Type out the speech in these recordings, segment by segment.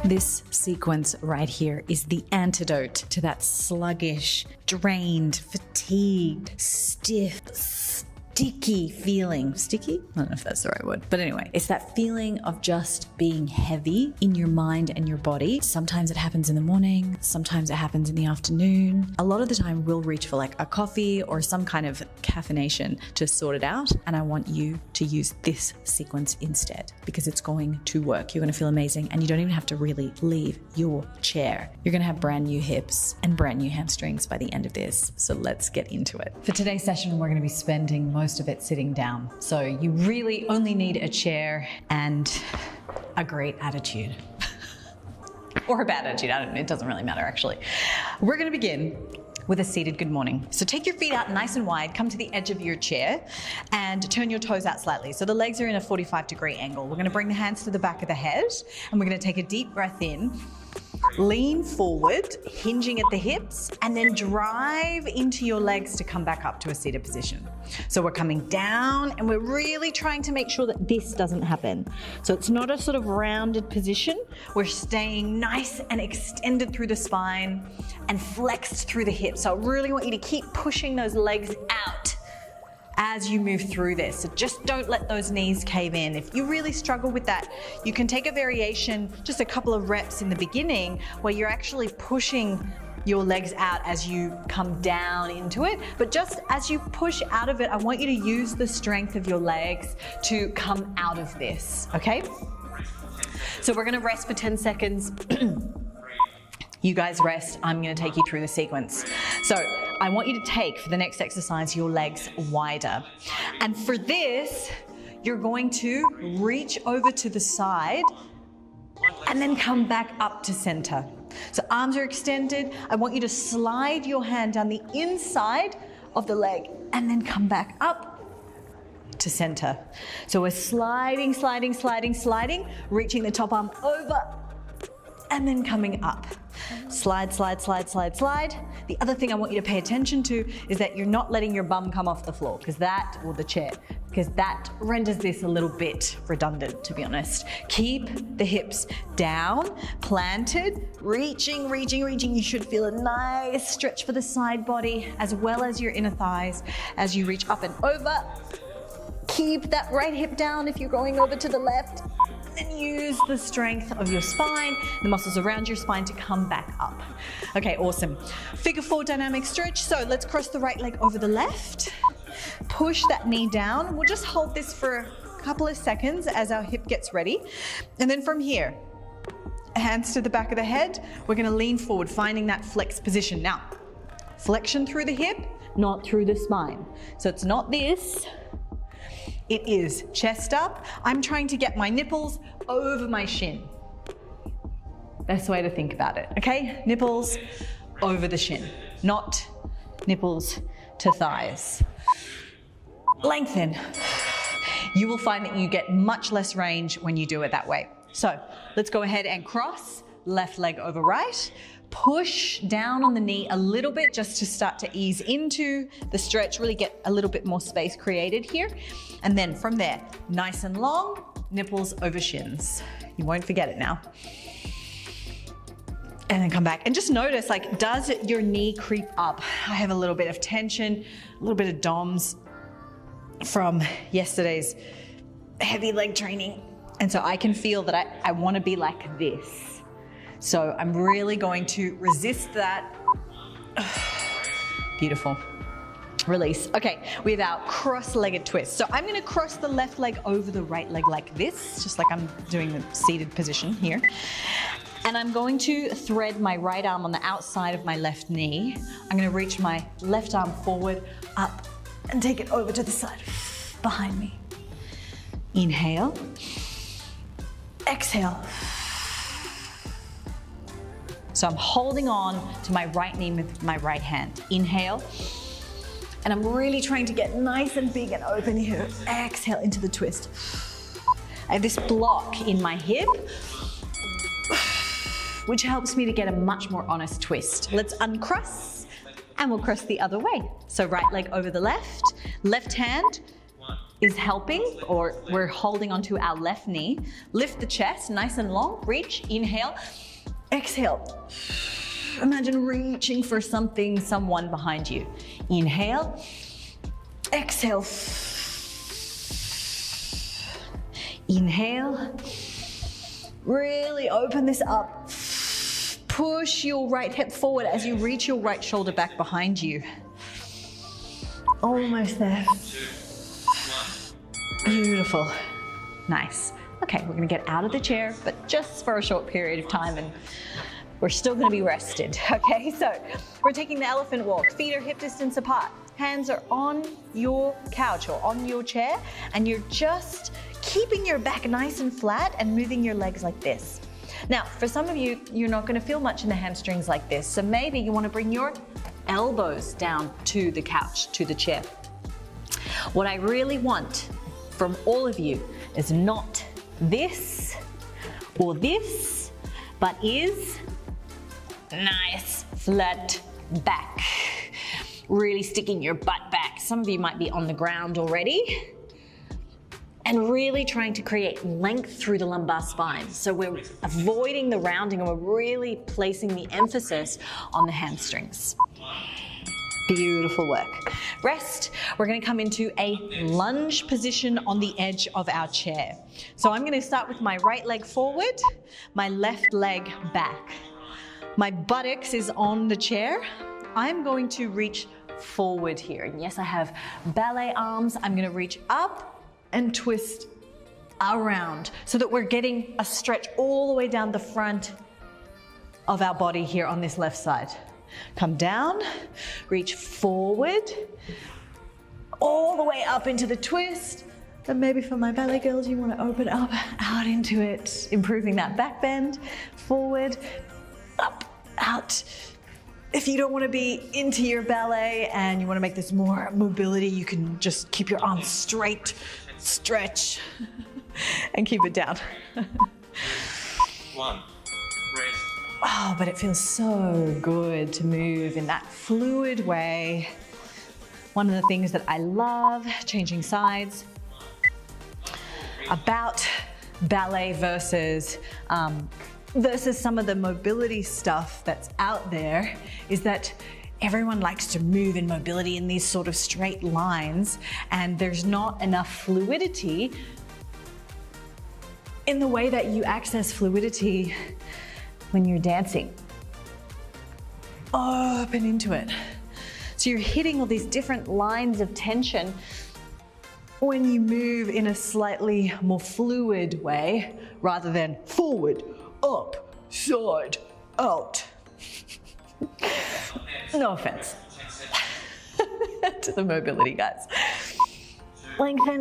This sequence right here is the antidote to that sluggish, drained, fatigued, stiff, sticky feeling. Sticky? I don't know if that's the right word. But anyway, it's that feeling of just being heavy in your mind and your body. Sometimes it happens in the morning. Sometimes it happens in the afternoon. A lot of the time we'll reach for like a coffee or some kind of caffeination to sort it out. And I want you to use this sequence instead because it's going to work. You're going to feel amazing and you don't even have to really leave your chair. You're going to have brand new hips and brand new hamstrings by the end of this. So let's get into it. For today's session, we're going to be spending most of it sitting down. So you really only need a chair and a great attitude. Or a bad attitude, it doesn't really matter actually. We're gonna begin with a seated good morning. So take your feet out nice and wide, come to the edge of your chair and turn your toes out slightly. So the legs are in a 45-degree angle. We're gonna bring the hands to the back of the head and we're gonna take a deep breath in. Lean forward, hinging at the hips, and then drive into your legs to come back up to a seated position. So we're coming down and we're really trying to make sure that this doesn't happen. So it's not a sort of rounded position. We're staying nice and extended through the spine and flexed through the hips. So I really want you to keep pushing those legs out as you move through this. So just don't let those knees cave in. If you really struggle with that, you can take a variation, just a couple of reps in the beginning where you're actually pushing your legs out as you come down into it. But just as you push out of it, I want you to use the strength of your legs to come out of this, okay? So we're gonna rest for 10 seconds. You guys rest, I'm gonna take you through the sequence. So I want you to take, for the next exercise, your legs wider. And for this, you're going to reach over to the side and then come back up to center. So arms are extended. I want you to slide your hand down the inside of the leg and then come back up to center. So we're sliding, sliding, sliding, sliding, reaching the top arm over and then coming up. Slide, slide, slide, slide, slide. The other thing I want you to pay attention to is that you're not letting your bum come off the floor or the chair, because that renders this a little bit redundant, to be honest. Keep the hips down, planted, reaching, reaching, reaching. You should feel a nice stretch for the side body as well as your inner thighs as you reach up and over. Keep that right hip down if you're going over to the left. And use the strength of your spine, the muscles around your spine to come back up. Okay, awesome. Figure 4 dynamic stretch. So let's cross the right leg over the left. Push that knee down. We'll just hold this for a couple of seconds as our hip gets ready. And then from here, hands to the back of the head, we're gonna lean forward, finding that flex position. Now, flexion through the hip, not through the spine. So it's not this. It is chest up. I'm trying to get my nipples over my shin. Best way to think about it, okay? Nipples over the shin, not nipples to thighs. Lengthen. You will find that you get much less range when you do it that way. So let's go ahead and cross, left leg over right. Push down on the knee a little bit just to start to ease into the stretch, really get a little bit more space created here. And then from there, nice and long, nipples over shins. You won't forget it now. And then come back and just notice, like, does your knee creep up? I have a little bit of tension, a little bit of DOMS from yesterday's heavy leg training. And so I can feel that I want to be like this. So I'm really going to resist that. Beautiful. Release. Okay, we have our cross-legged twist. So I'm gonna cross the left leg over the right leg like this, just like I'm doing the seated position here. And I'm going to thread my right arm on the outside of my left knee. I'm gonna reach my left arm forward, up, and take it over to the side, behind me. Inhale. Exhale. So I'm holding on to my right knee with my right hand. Inhale. And I'm really trying to get nice and big and open here. Exhale into the twist. I have this block in my hip, which helps me to get a much more honest twist. Let's uncross and we'll cross the other way. So right leg over the left, left hand is helping, or we're holding onto our left knee. Lift the chest nice and long, reach, inhale, exhale. Imagine reaching for something, someone behind you. Inhale, exhale. Inhale, really open this up. Push your right hip forward as you reach your right shoulder back behind you. Almost there. Beautiful. Nice. Okay, we're gonna get out of the chair, but just for a short period of time, and we're still gonna be rested. Okay, so we're taking the elephant walk. Feet are hip distance apart. Hands are on your couch or on your chair, and you're just keeping your back nice and flat and moving your legs like this. Now, for some of you, you're not gonna feel much in the hamstrings like this, so maybe you wanna bring your elbows down to the couch, to the chair. What I really want from all of you is not this or this, but is nice, flat back. Really sticking your butt back. Some of you might be on the ground already. And really trying to create length through the lumbar spine. So we're avoiding the rounding and we're really placing the emphasis on the hamstrings. Beautiful work. Rest. We're going to come into a lunge position on the edge of our chair. So I'm going to start with my right leg forward, my left leg back. My buttocks is on the chair. I'm going to reach forward here. And yes, I have ballet arms. I'm going to reach up and twist around so that we're getting a stretch all the way down the front of our body here on this left side. Come down, reach forward, all the way up into the twist. And maybe for my ballet girls, you want to open up, out into it, improving that back bend, forward, up, out. If you don't want to be into your ballet and you want to make this more mobility, you can just keep your arms straight, stretch, and keep it down. One, rest. Oh, but it feels so good to move in that fluid way. One of the things that I love, changing sides, about ballet versus some of the mobility stuff that's out there is that everyone likes to move in mobility in these sort of straight lines, and there's not enough fluidity in the way that you access fluidity when you're dancing. Open into it. So you're hitting all these different lines of tension when you move in a slightly more fluid way rather than forward, up, side, out. No offense to the mobility guys. Lengthen.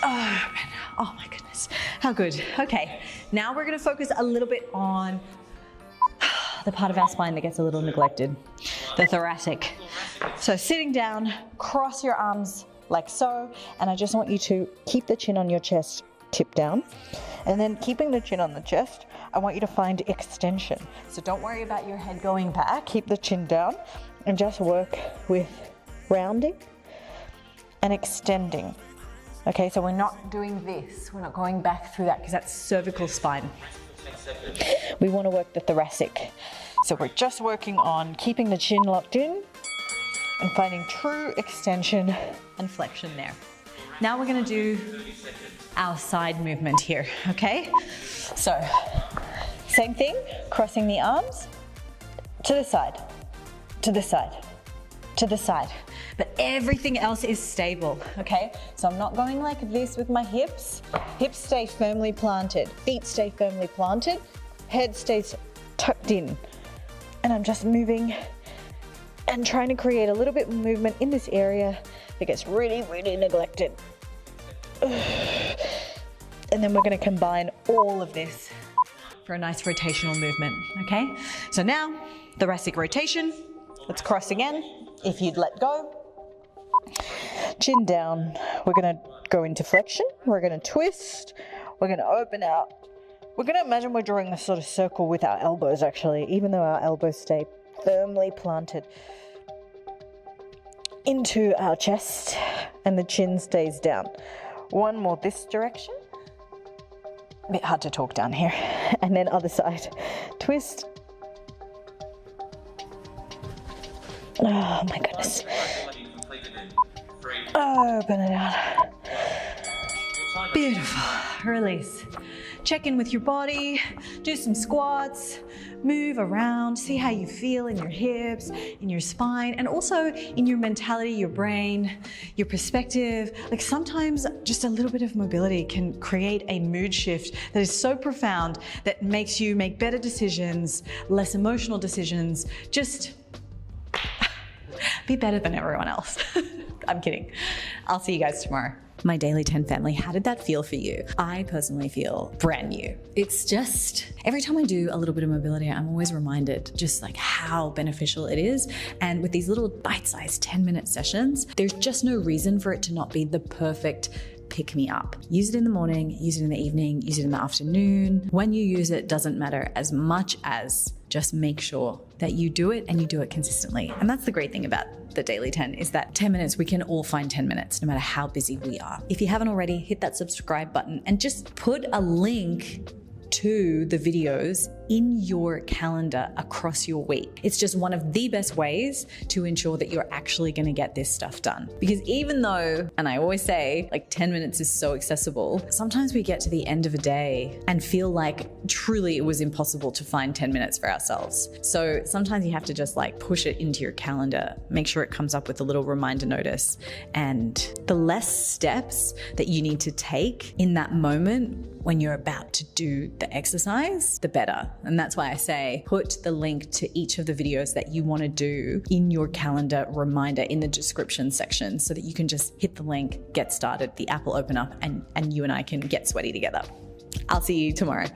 Open. Oh my goodness. How good. Okay. Now we're going to focus a little bit on the part of our spine that gets a little neglected, the thoracic. So sitting down, cross your arms like so, and I just want you to keep the chin on your chest, tip down, and then keeping the chin on the chest, I want you to find extension. So don't worry about your head going back, keep the chin down, and just work with rounding and extending. Okay, so we're not doing this, we're not going back through that because that's cervical spine. We want to work the thoracic. So we're just working on keeping the chin locked in and finding true extension and flexion there. Now we're going to do our side movement here, okay? So, same thing, crossing the arms, to the side, to the side, to the side. But everything else is stable, okay? So I'm not going like this with my hips. Hips stay firmly planted, feet stay firmly planted, head stays tucked in. And I'm just moving and trying to create a little bit of movement in this area that gets really, really neglected. And then we're going to combine all of this for a nice rotational movement, okay? So now, thoracic rotation. Let's cross again. If you'd let go. Chin down. We're going to go into flexion. We're going to twist. We're going to open out. We're going to imagine we're drawing a sort of circle with our elbows, actually, even though our elbows stay firmly planted. into our chest and the chin stays down. One more this direction. A bit hard to talk down here. And then other side. Twist. Oh my goodness. Open it out. Beautiful. Release. Check in with your body, do some squats, move around, see how you feel in your hips, in your spine, and also in your mentality, your brain, your perspective. Like sometimes just a little bit of mobility can create a mood shift that is so profound that makes you make better decisions, less emotional decisions, just be better than everyone else. I'm kidding. I'll see you guys tomorrow. My Daily 10 family, how did that feel for you? I personally feel brand new. It's just, every time I do a little bit of mobility, I'm always reminded just like how beneficial it is. And with these little bite-sized 10-minute sessions, there's just no reason for it to not be the perfect pick me up. Use it in the morning, use it in the evening, use it in the afternoon. When you use it doesn't matter as much as just make sure that you do it and you do it consistently. And that's the great thing about the Daily 10 is that 10 minutes, we can all find 10 minutes no matter how busy we are. If you haven't already, hit that subscribe button and just put a link to the videos in your calendar across your week. It's just one of the best ways to ensure that you're actually going to get this stuff done. Because even though, and I always say like 10 minutes is so accessible, sometimes we get to the end of a day and feel like truly it was impossible to find 10 minutes for ourselves. So sometimes you have to just like push it into your calendar, make sure it comes up with a little reminder notice. And the less steps that you need to take in that moment when you're about to do the exercise, the better. And that's why I say put the link to each of the videos that you want to do in your calendar reminder in the description section so that you can just hit the link, get started, the app will open up and you and I can get sweaty together. I'll see you tomorrow.